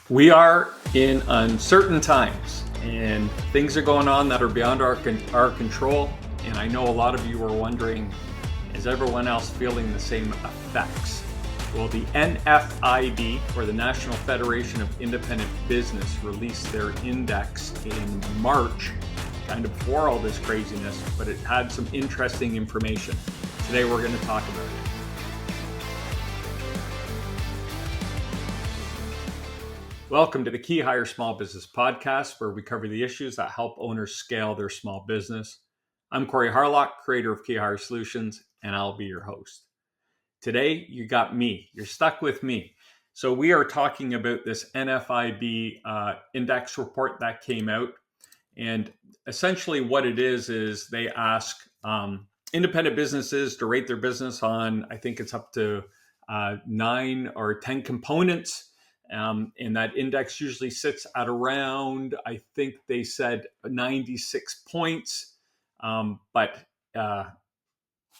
We are in uncertain times, and things are going on that are beyond our control. And I know a lot of you are wondering, is everyone else feeling the same effects? Well, the NFIB, or the National Federation of Independent Business, released their index in March, kind of before all this craziness, but it had some interesting information. Today we're going to talk about it. Welcome to the KeyHire Small Business Podcast, where we cover the issues that help owners scale their small business. I'm Corey Harlock, creator of KeyHire Solutions, and I'll be your host. Today, you got me. You're stuck with me. So we are talking about this NFIB index report that came out. And essentially what it is they ask independent businesses to rate their business on, I think it's up to 9 or 10 components. And that index usually sits at around, I think they said 96 points. But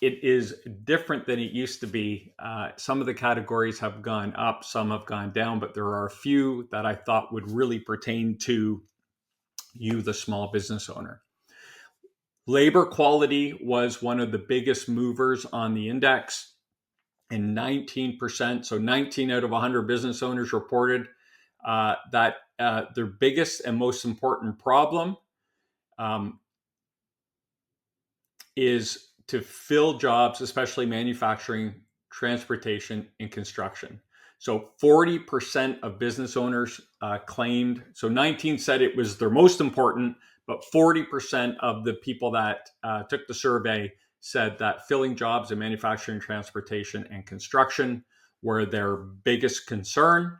it is different than it used to be. Some of the categories have gone up, some have gone down, but there are a few that I thought would really pertain to you, the small business owner. Labor quality was one of the biggest movers on the index. And 19%, so 19 out of 100 business owners reported that their biggest and most important problem is to fill jobs, especially manufacturing, transportation, and construction. So 40% of business owners claimed, so 19 said it was their most important, but 40% of the people that took the survey said that filling jobs in manufacturing, transportation, and construction were their biggest concern.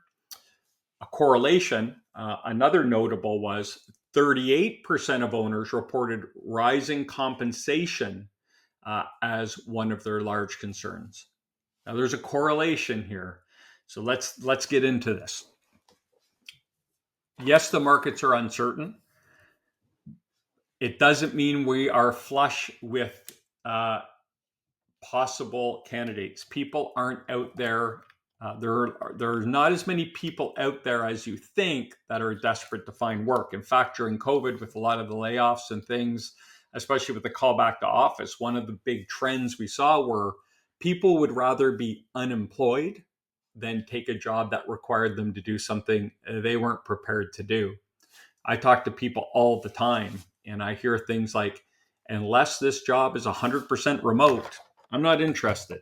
A correlation, another notable was 38% of owners reported rising compensation as one of their large concerns. Now there's a correlation here. So let's get into this. Yes, the markets are uncertain. It doesn't mean we are flush with possible candidates. People aren't out there. There's not as many people out there as you think that are desperate to find work. In fact, during COVID, with a lot of the layoffs and things, especially with the call back to office, one of the big trends we saw were people would rather be unemployed than take a job that required them to do something they weren't prepared to do. I talk to people all the time, and I hear things like, unless this job is 100% remote, I'm not interested.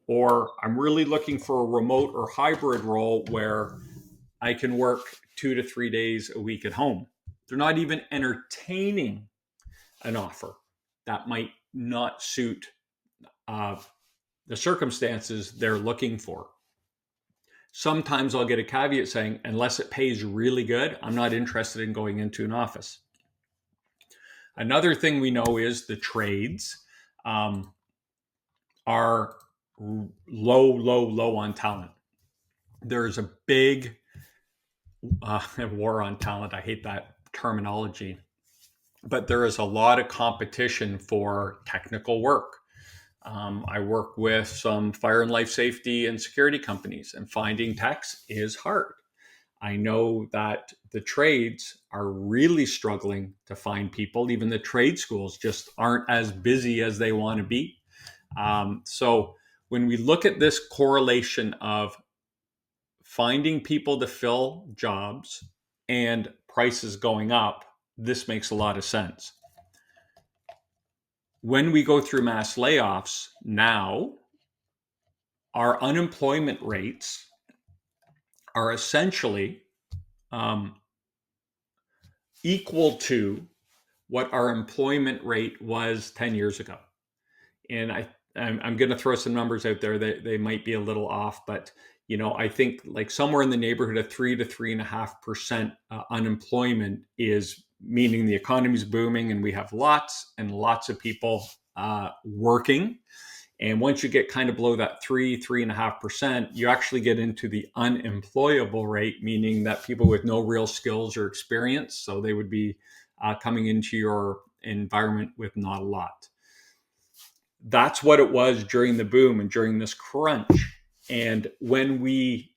Or I'm really looking for a remote or hybrid role where I can work 2 to 3 days a week at home. They're not even entertaining an offer that might not suit the circumstances they're looking for. Sometimes I'll get a caveat saying, unless it pays really good, I'm not interested in going into an office. Another thing we know is the trades are low on talent. There's a big war on talent. I hate that terminology, but there is a lot of competition for technical work. I work with some fire and life safety and security companies, and finding techs is hard. I know that the trades are really struggling to find people. Even the trade schools just aren't as busy as they want to be. So when we look at this correlation of finding people to fill jobs and prices going up, this makes a lot of sense. When we go through mass layoffs now, our unemployment rates are essentially equal to what our employment rate was 10 years ago. And I'm going to throw some numbers out there that they might be a little off, but I think like somewhere in the neighborhood of 3 to 3.5% unemployment is meaning the economy's booming and we have lots and lots of people working. And once you get kind of below that 3.5%, you actually get into the unemployable rate, meaning that people with no real skills or experience, so they would be coming into your environment with not a lot. That's what it was during the boom and during this crunch. And when we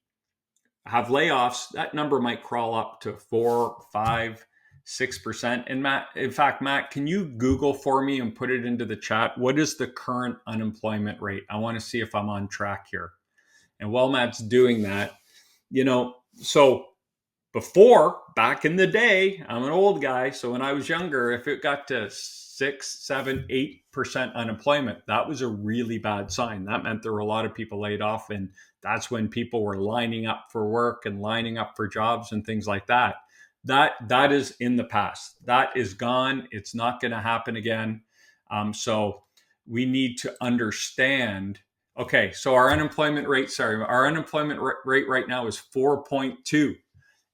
have layoffs, that number might crawl up to 4, 5, 6%. And Matt, can you Google for me and put it into the chat? What is the current unemployment rate? I want to see if I'm on track here. And while Matt's doing that, so before, back in the day, I'm an old guy. So when I was younger, if it got to 6, 7, 8% unemployment, that was a really bad sign. That meant there were a lot of people laid off. And that's when people were lining up for work and lining up for jobs and things like that. That is in the past. That is gone. It's not going to happen again. So we need to understand. Okay, so our unemployment rate right now is 4.2.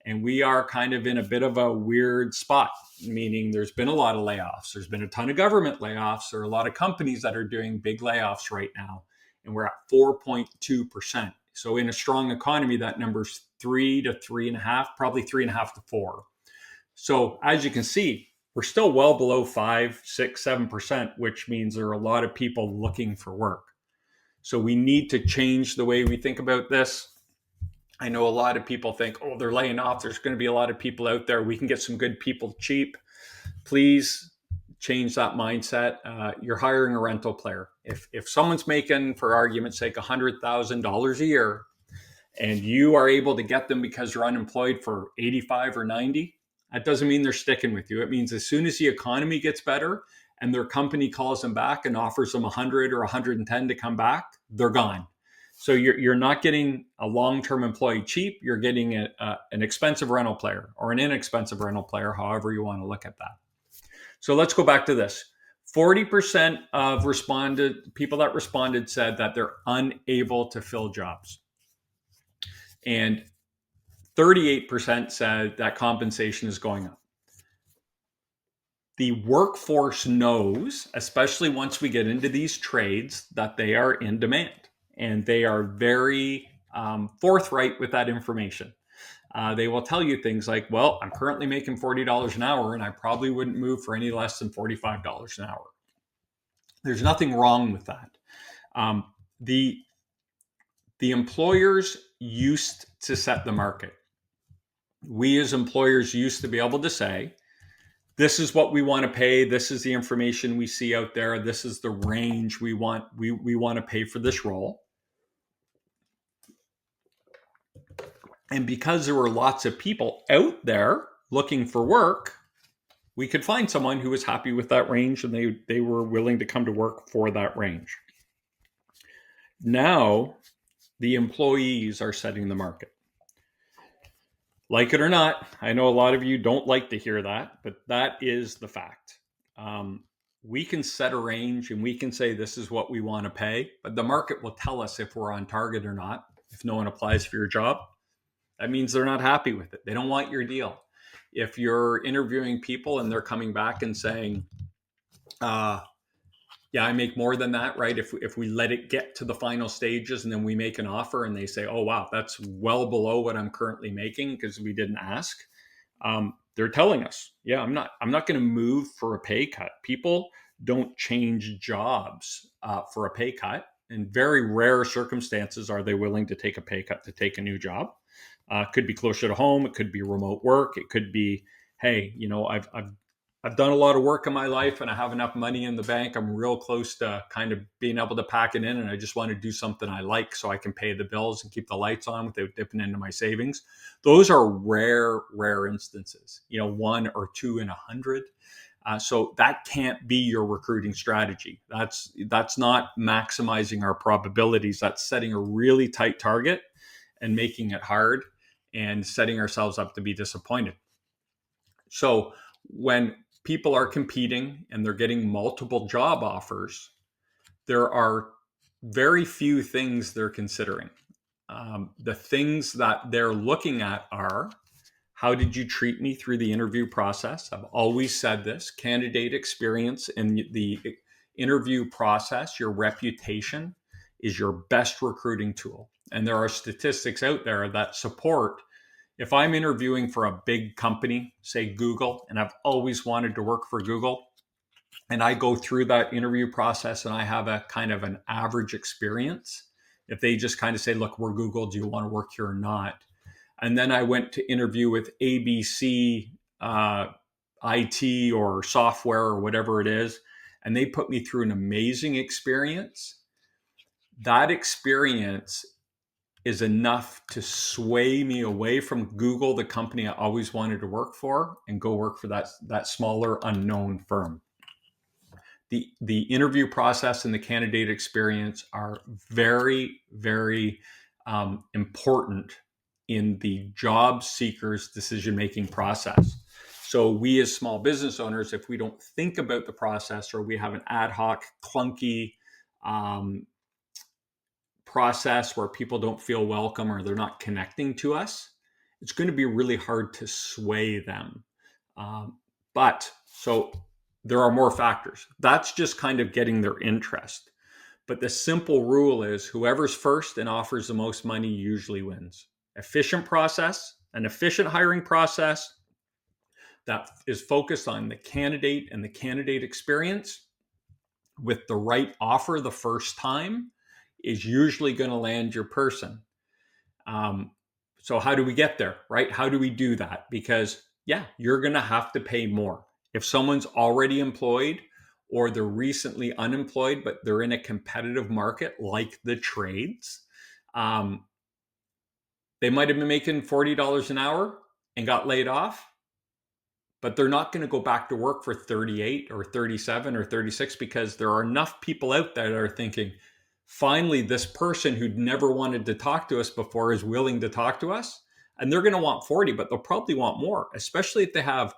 And we are kind of in a bit of a weird spot, meaning there's been a lot of layoffs. There's been a ton of government layoffs. There are a lot of companies that are doing big layoffs right now. And we're at 4.2%. So in a strong economy, that number's 3 to 3.5, probably 3.5 to 4. So as you can see, we're still well below 5, 6, 7%, which means there are a lot of people looking for work. So we need to change the way we think about this. I know a lot of people think, oh, they're laying off. There's going to be a lot of people out there. We can get some good people cheap. Please change that mindset. You're hiring a rental player. If someone's making, for argument's sake, $100,000 a year, and you are able to get them because you're unemployed for 85 or 90, that doesn't mean they're sticking with you. It means as soon as the economy gets better and their company calls them back and offers them 100 or 110 to come back, they're gone. So you're not getting a long-term employee cheap. You're getting an expensive rental player or an inexpensive rental player, however you want to look at that. So let's go back to this. 40% of people that responded said that they're unable to fill jobs. And 38% said that compensation is going up. The workforce knows, especially once we get into these trades, that they are in demand. And they are very forthright with that information. They will tell you things like, well, I'm currently making $40 an hour, and I probably wouldn't move for any less than $45 an hour. There's nothing wrong with that. The employers used to set the market. We as employers used to be able to say, this is what we want to pay. This is the information we see out there. This is the range we want to pay for this role. And because there were lots of people out there looking for work, we could find someone who was happy with that range and they were willing to come to work for that range. Now, the employees are setting the market. Like it or not, I know a lot of you don't like to hear that, but that is the fact. We can set a range and we can say this is what we want to pay, but the market will tell us if we're on target or not. If no one applies for your job, that means they're not happy with it. They don't want your deal. If you're interviewing people and they're coming back and saying, yeah, I make more than that, right? If we let it get to the final stages and then we make an offer and they say, oh, wow, that's well below what I'm currently making because we didn't ask. They're telling us, yeah, I'm not going to move for a pay cut. People don't change jobs for a pay cut. In very rare circumstances are they willing to take a pay cut to take a new job. Could be closer to home. It could be remote work. It could be, hey, I've done a lot of work in my life and I have enough money in the bank. I'm real close to kind of being able to pack it in and I just want to do something I like so I can pay the bills and keep the lights on without dipping into my savings. Those are rare instances, 1 or 2 in 100. So that can't be your recruiting strategy. That's not maximizing our probabilities. That's setting a really tight target and making it hard and setting ourselves up to be disappointed. So when people are competing and they're getting multiple job offers, there are very few things they're considering. The things that they're looking at are, how did you treat me through the interview process? I've always said this, candidate experience in the interview process, your reputation is your best recruiting tool. And there are statistics out there that support, if I'm interviewing for a big company, say Google, and I've always wanted to work for Google, and I go through that interview process and I have a kind of an average experience, if they just kind of say, look, we're Google, do you want to work here or not? And then I went to interview with ABC IT or software or whatever it is, and they put me through an amazing experience. That experience is enough to sway me away from Google, the company I always wanted to work for, and go work for that smaller unknown firm. The interview process and the candidate experience are very, very important in the job seeker's decision-making process. So we as small business owners, if we don't think about the process, or we have an ad hoc, clunky process where people don't feel welcome or they're not connecting to us, it's going to be really hard to sway them. So there are more factors. That's just kind of getting their interest. But the simple rule is whoever's first and offers the most money usually wins. Efficient process, an efficient hiring process that is focused on the candidate and the candidate experience with the right offer the first time is usually going to land your person. So how do we get there, right? How do we do that? Because you're going to have to pay more. If someone's already employed or they're recently unemployed, but they're in a competitive market like the trades, they might have been making $40 an hour and got laid off, but they're not going to go back to work for 38 or 37 or 36 because there are enough people out there that are thinking, finally, this person who'd never wanted to talk to us before is willing to talk to us. And they're going to want 40, but they'll probably want more, especially if they have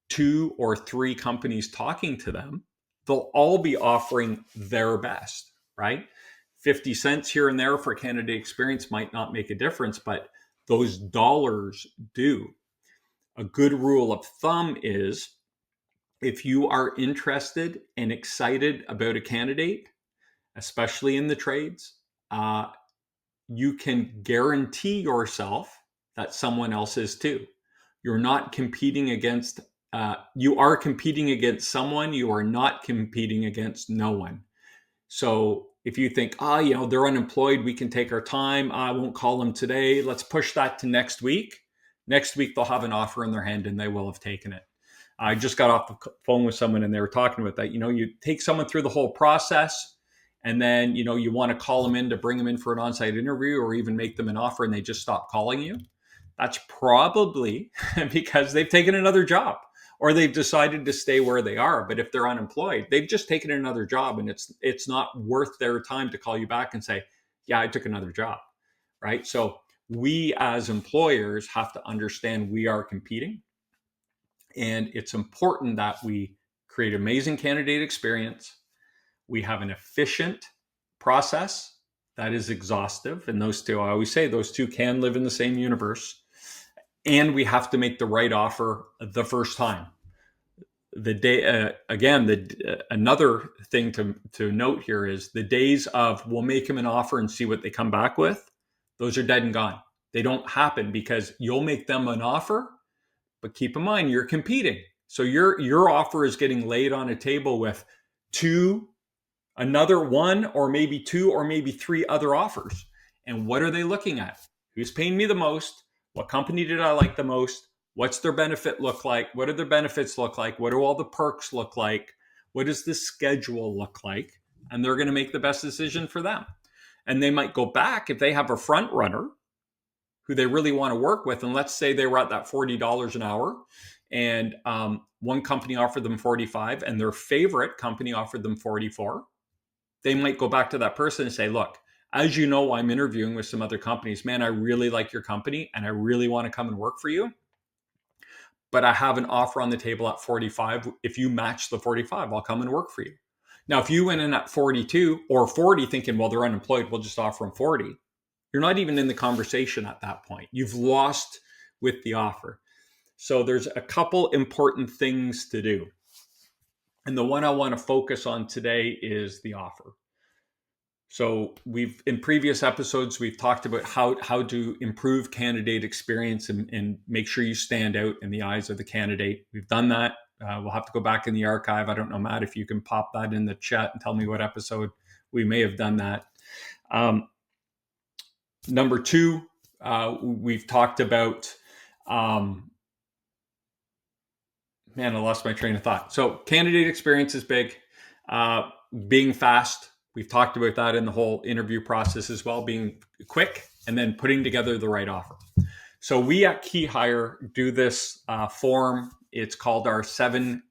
2 or 3 companies talking to them. They'll all be offering their best, right? 50 cents here and there for candidate experience might not make a difference, but those dollars do. A good rule of thumb is if you are interested and excited about a candidate, especially in the trades, you can guarantee yourself that someone else is too. You're not competing against, you are competing against someone, you are not competing against no one. So if you think, they're unemployed, we can take our time, I won't call them today, let's push that to next week. Next week, they'll have an offer in their hand and they will have taken it. I just got off the phone with someone and they were talking about that. You take someone through the whole process and then, you want to call them in to bring them in for an on-site interview or even make them an offer and they just stop calling you. That's probably because they've taken another job or they've decided to stay where they are. But if they're unemployed, they've just taken another job and it's not worth their time to call you back and say, I took another job, right? So we as employers have to understand we are competing. And it's important that we create amazing candidate experience. We have an efficient process that is exhaustive. And those two, I always say, those two can live in the same universe. And we have to make the right offer the first time. Another thing to note here is the days of we'll make them an offer and see what they come back with. Those are dead and gone. They don't happen because you'll make them an offer, but keep in mind you're competing. So your offer is getting laid on a table with another 1 or maybe 2 or maybe 3 other offers. And what are they looking at? Who's paying me the most? What company did I like the most? What's their benefit look like? What do their benefits look like? What do all the perks look like? What does the schedule look like? And they're going to make the best decision for them. And they might go back if they have a front runner who they really want to work with. And let's say they were at that $40 an hour and one company offered them 45 and their favorite company offered them 44. They might go back to that person and say, look, as you know, I'm interviewing with some other companies. Man, I really like your company and I really want to come and work for you. But I have an offer on the table at 45. If you match the 45, I'll come and work for you. Now, if you went in at 42 or 40 thinking, well, they're unemployed, we'll just offer them 40. You're not even in the conversation at that point. You've lost with the offer. So there's a couple important things to do. And the one I want to focus on today is the offer. So in previous episodes, we've talked about how to improve candidate experience and make sure you stand out in the eyes of the candidate. We've done that. We'll have to go back in the archive. I don't know, Matt, if you can pop that in the chat and tell me what episode we may have done that. Number 2, We've talked about, I lost my train of thought. So candidate experience is big. Being fast. We've talked about that in the whole interview process as well, being quick and then putting together the right offer. So we at KeyHire do this form. It's called our seven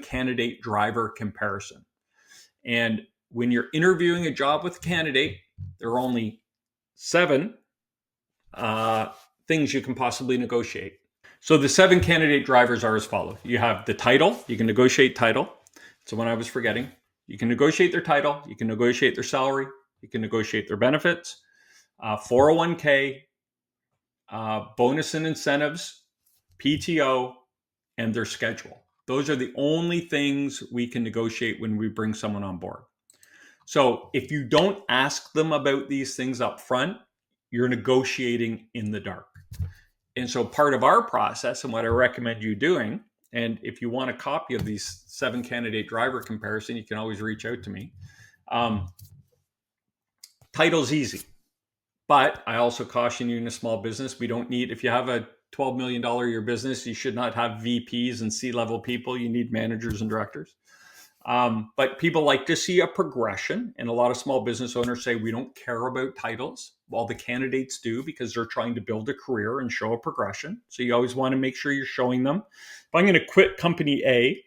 candidate driver comparison. And when you're interviewing a job with a candidate, there are only 7 things you can possibly negotiate. So the 7 candidate drivers are as follows. You have the title. You can negotiate title. It's the one I was forgetting. You can negotiate their title. You can negotiate their salary. You can negotiate their benefits, 401k, bonus and incentives, PTO, and their schedule. Those are the only things we can negotiate when we bring someone on board. So if you don't ask them about these things up front, you're negotiating in the dark. And so part of our process and what I recommend you doing, and if you want a copy of these 7 candidate driver comparison, you can always reach out to me. Title's easy, but I also caution you in a small business, we don't need, if you have a $12 million a year business, you should not have VPs and C-level people. You need managers and directors. But people like to see a progression. And a lot of small business owners say, we don't care about titles. Well, the candidates do, because they're trying to build a career and show a progression. So you always want to make sure you're showing them. If I'm going to quit company A,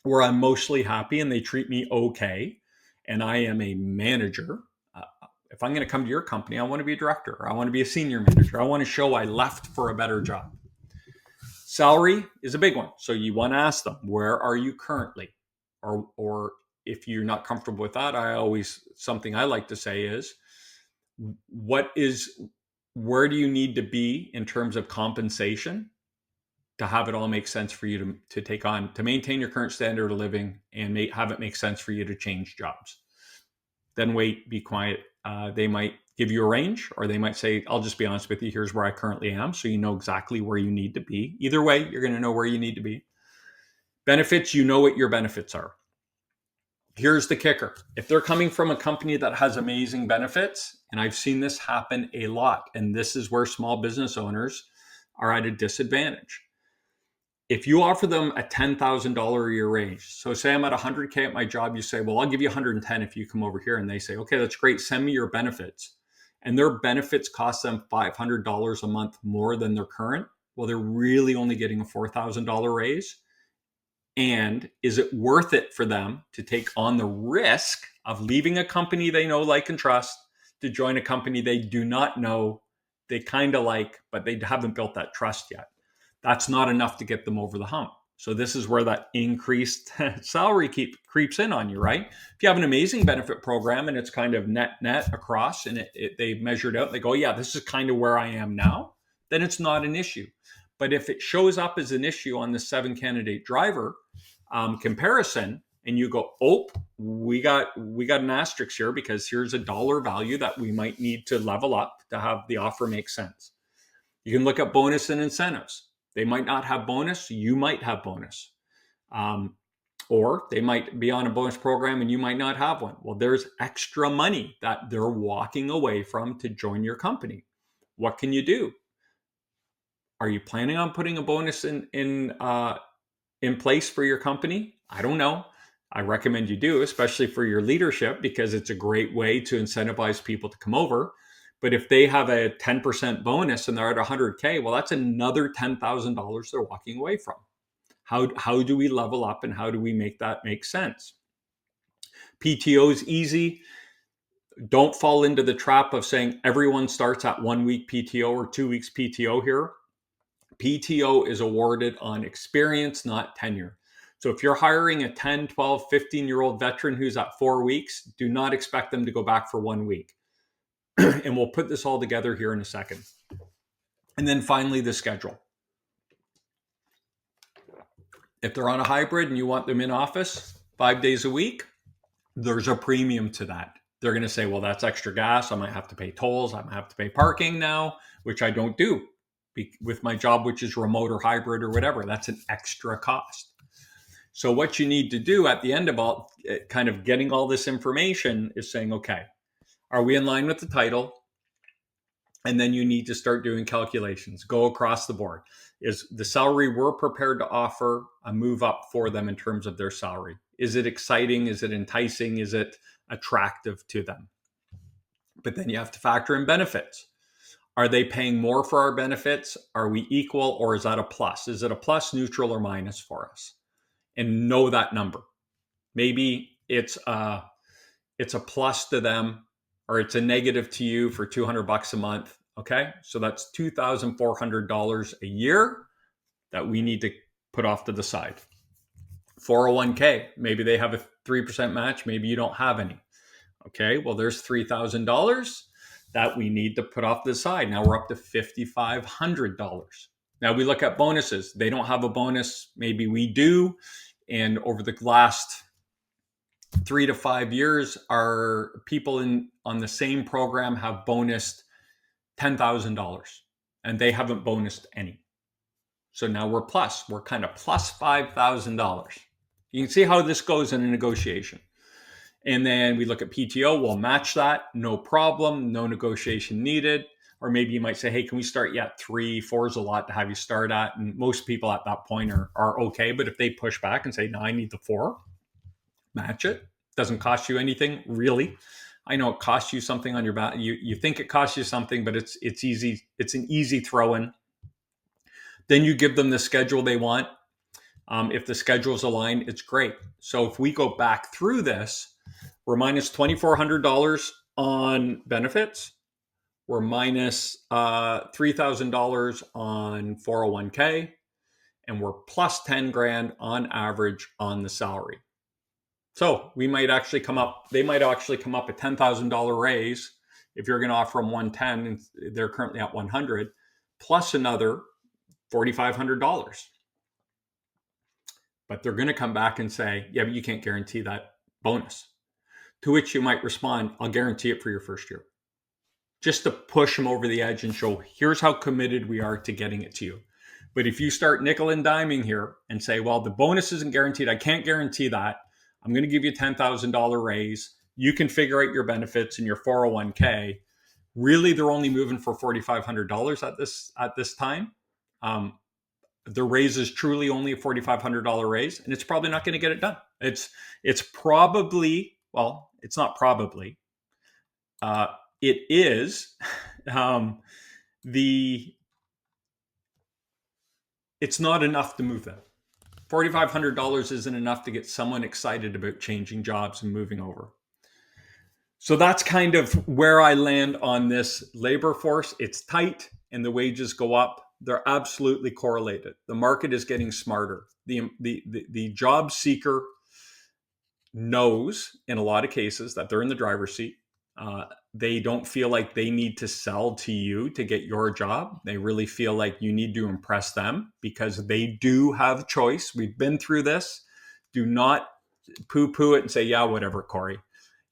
where I'm mostly happy and they treat me okay, and I am a manager, if I'm going to come to your company, I want to be a director. I want to be a senior manager. I want to show I left for a better job. Salary is a big one. So you want to ask them, where are you currently? Or if you're not comfortable with that, something I like to say is, where do you need to be in terms of compensation to have it all make sense for you to take on, to maintain your current standard of living and have it make sense for you to change jobs? Then wait, be quiet. They might give you a range, or they might say, I'll just be honest with you, here's where I currently am. So you know exactly where you need to be. Either way, you're going to know where you need to be. Benefits, you know what your benefits are. Here's the kicker. If they're coming from a company that has amazing benefits, and I've seen this happen a lot, and this is where small business owners are at a disadvantage. If you offer them a $10,000 a year range, so say I'm at 100K at my job, you say, well, I'll give you 110 if you come over here. And they say, okay, that's great. Send me your benefits. And their benefits cost them $500 a month more than their current. Well, they're really only getting a $4,000 raise. And is it worth it for them to take on the risk of leaving a company they know, like, and trust to join a company they do not know, they kind of like, but they haven't built that trust yet? That's not enough to get them over the hump. So this is where that increased salary creeps in on you, right? If you have an amazing benefit program and it's kind of net across, and they measured out, they go, yeah, this is kind of where I am now, then it's not an issue. But if it shows up as an issue on the 7 candidate driver comparison, and you go, oh, we got an asterisk here, because here's a dollar value that we might need to level up to have the offer make sense. You can look at bonus and incentives. They might not have bonus. You might have bonus. Or they might be on a bonus program and you might not have one. Well, there's extra money that they're walking away from to join your company. What can you do? Are you planning on putting a bonus in place for your company? I don't know. I recommend you do, especially for your leadership, because it's a great way to incentivize people to come over. But if they have a 10% bonus and they're at 100K, well, that's another $10,000 they're walking away from. How do we level up, and how do we make that make sense? PTO is easy. Don't fall into the trap of saying everyone starts at 1 week PTO or 2 weeks PTO here. PTO is awarded on experience, not tenure. So if you're hiring a 10, 12, 15-year-old veteran who's at 4 weeks, do not expect them to go back for 1 week. And we'll put this all together here in a second. And then finally, the schedule. If they're on a hybrid and you want them in office 5 days a week, there's a premium to that. They're going to say, well, that's extra gas. I might have to pay tolls. I might have to pay parking now, which I don't do with my job, which is remote or hybrid or whatever. That's an extra cost. So what you need to do at the end of all kind of getting all this information is saying, okay, are we in line with the title? And then you need to start doing calculations, go across the board. Is the salary we're prepared to offer a move up for them in terms of their salary? Is it exciting? Is it enticing? Is it attractive to them? But then you have to factor in benefits. Are they paying more for our benefits? Are we equal, or is that a plus? Is it a plus, neutral, or minus for us? And know that number. Maybe it's a plus to them, or it's a negative to you for $200 a month. Okay, so that's $2,400 a year that we need to put off to the side. 401k, maybe they have a 3% match, maybe you don't have any. Okay, well, there's $3,000 that we need to put off to the side. Now we're up to $5,500. Now we look at bonuses. They don't have a bonus, maybe we do. And over the last 3 to 5 years, our people on the same program have bonused $10,000 and they haven't bonused any. So now we're kind of plus $5,000. You can see how this goes in a negotiation. And then we look at PTO, we'll match that, no problem, no negotiation needed. Or maybe you might say, hey, can we start you at 3? 4 is a lot to have you start at. And most people at that point are okay. But if they push back and say, no, I need the 4, match it. Doesn't cost you anything, really. I know it costs you something on your back. You think it costs you something, but it's easy. It's an easy throw-in. Then you give them the schedule they want. If the schedule's aligned, it's great. So if we go back through this, we're minus $2,400 on benefits. We're minus $3,000 on 401k, and we're plus 10 grand on average on the salary. So they might actually come up a $10,000 raise if you're going to offer them 110 and they're currently at 100, plus another $4,500. But they're going to come back and say, yeah, but you can't guarantee that bonus. To which you might respond, I'll guarantee it for your first year. Just to push them over the edge and show, here's how committed we are to getting it to you. But if you start nickel and diming here and say, well, the bonus isn't guaranteed, I can't guarantee that. I'm going to give you a $10,000 raise. You can figure out your benefits and your 401k. Really, they're only moving for $4,500 at this time. The raise is truly only a $4,500 raise, and it's probably not going to get it done. It's probably, well, it's not probably. It is it's not enough to move them. $4,500 isn't enough to get someone excited about changing jobs and moving over. So that's kind of where I land on this labor force. It's tight and the wages go up. They're absolutely correlated. The market is getting smarter. The job seeker knows in a lot of cases that they're in the driver's seat. They don't feel like they need to sell to you to get your job. They really feel like you need to impress them because they do have choice. We've been through this. Do not poo-poo it and say, yeah, whatever, Corey.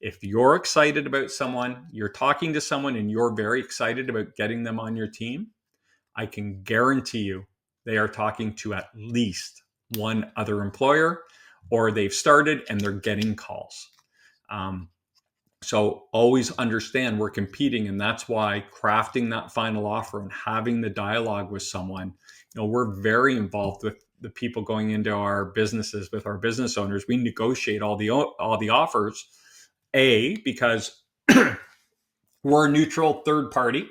If you're excited about someone, you're talking to someone and you're very excited about getting them on your team, I can guarantee you they are talking to at least one other employer, or they've started and they're getting calls. So always understand we're competing, and that's why crafting that final offer and having the dialogue with someone, we're very involved with the people going into our businesses, with our business owners. We negotiate all the offers, because we're a neutral third party,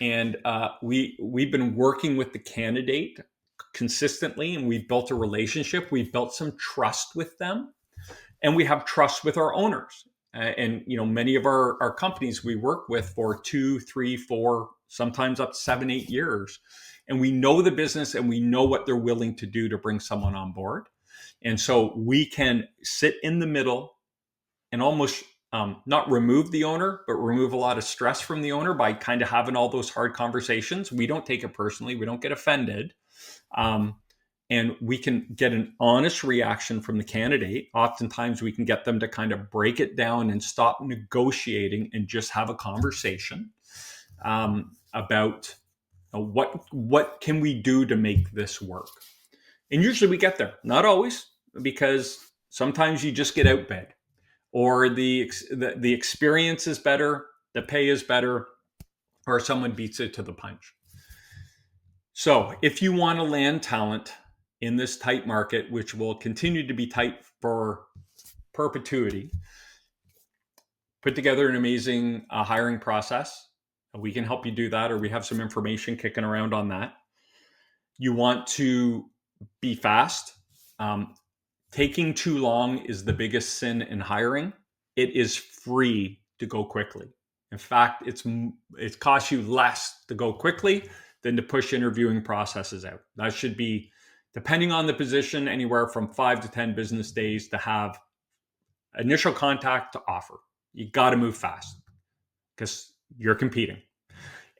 and we've been working with the candidate consistently, and we've built a relationship. We've built some trust with them, and we have trust with our owners. And many of our companies we work with for 2, 3, 4, sometimes up to 7, 8 years, and we know the business and we know what they're willing to do to bring someone on board. And so we can sit in the middle and almost not remove the owner, but remove a lot of stress from the owner by kind of having all those hard conversations. We don't take it personally. We don't get offended. And we can get an honest reaction from the candidate. Oftentimes we can get them to kind of break it down and stop negotiating and just have a conversation about what can we do to make this work. And usually we get there, not always, because sometimes you just get outbid, or the experience is better, the pay is better, or someone beats it to the punch. So if you want to land talent in this tight market, which will continue to be tight for perpetuity, put together an amazing hiring process. We can help you do that, or we have some information kicking around on that. You want to be fast. Taking too long is the biggest sin in hiring. It is free to go quickly. In fact, it costs you less to go quickly than to push interviewing processes out. That should be, depending on the position, anywhere from 5 to 10 business days to have initial contact to offer. You got to move fast because you're competing.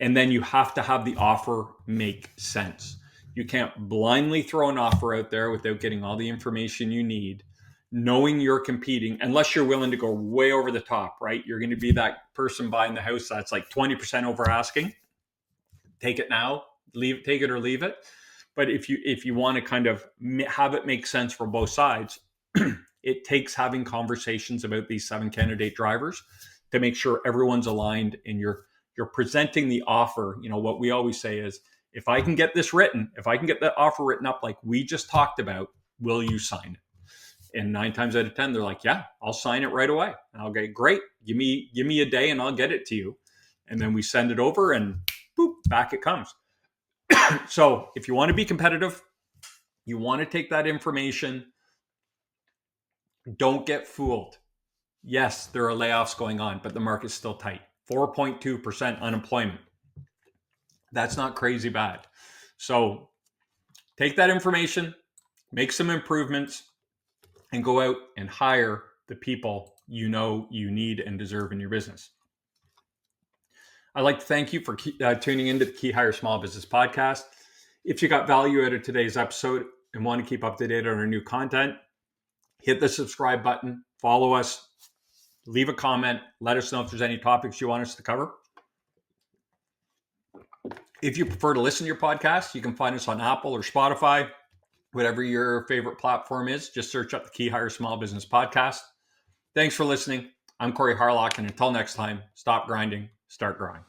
And then you have to have the offer make sense. You can't blindly throw an offer out there without getting all the information you need, knowing you're competing, unless you're willing to go way over the top, right? You're going to be that person buying the house that's like 20% over asking. Take it now, take it or leave it. But if you want to kind of have it make sense for both sides, it takes having conversations about these 7 candidate drivers to make sure everyone's aligned and you're presenting the offer. What we always say is, if I can get this written, if I can get that offer written up like we just talked about, will you sign it? And 9 times out of 10, they're like, yeah, I'll sign it right away. And I'll get, great, give me a day and I'll get it to you. And then we send it over and boop, back it comes. So if you want to be competitive, you want to take that information, don't get fooled. Yes, there are layoffs going on, but the market's still tight. 4.2% unemployment. That's not crazy bad. So take that information, make some improvements, and go out and hire the people you know you need and deserve in your business. I'd like to thank you for tuning into the KeyHire Small Business Podcast. If you got value out of today's episode and want to keep up to date on our new content, hit the subscribe button, follow us, leave a comment, let us know if there's any topics you want us to cover. If you prefer to listen to your podcast, you can find us on Apple or Spotify, whatever your favorite platform is. Just search up the KeyHire Small Business Podcast. Thanks for listening. I'm Corey Harlock, and until next time, stop grinding, start growing.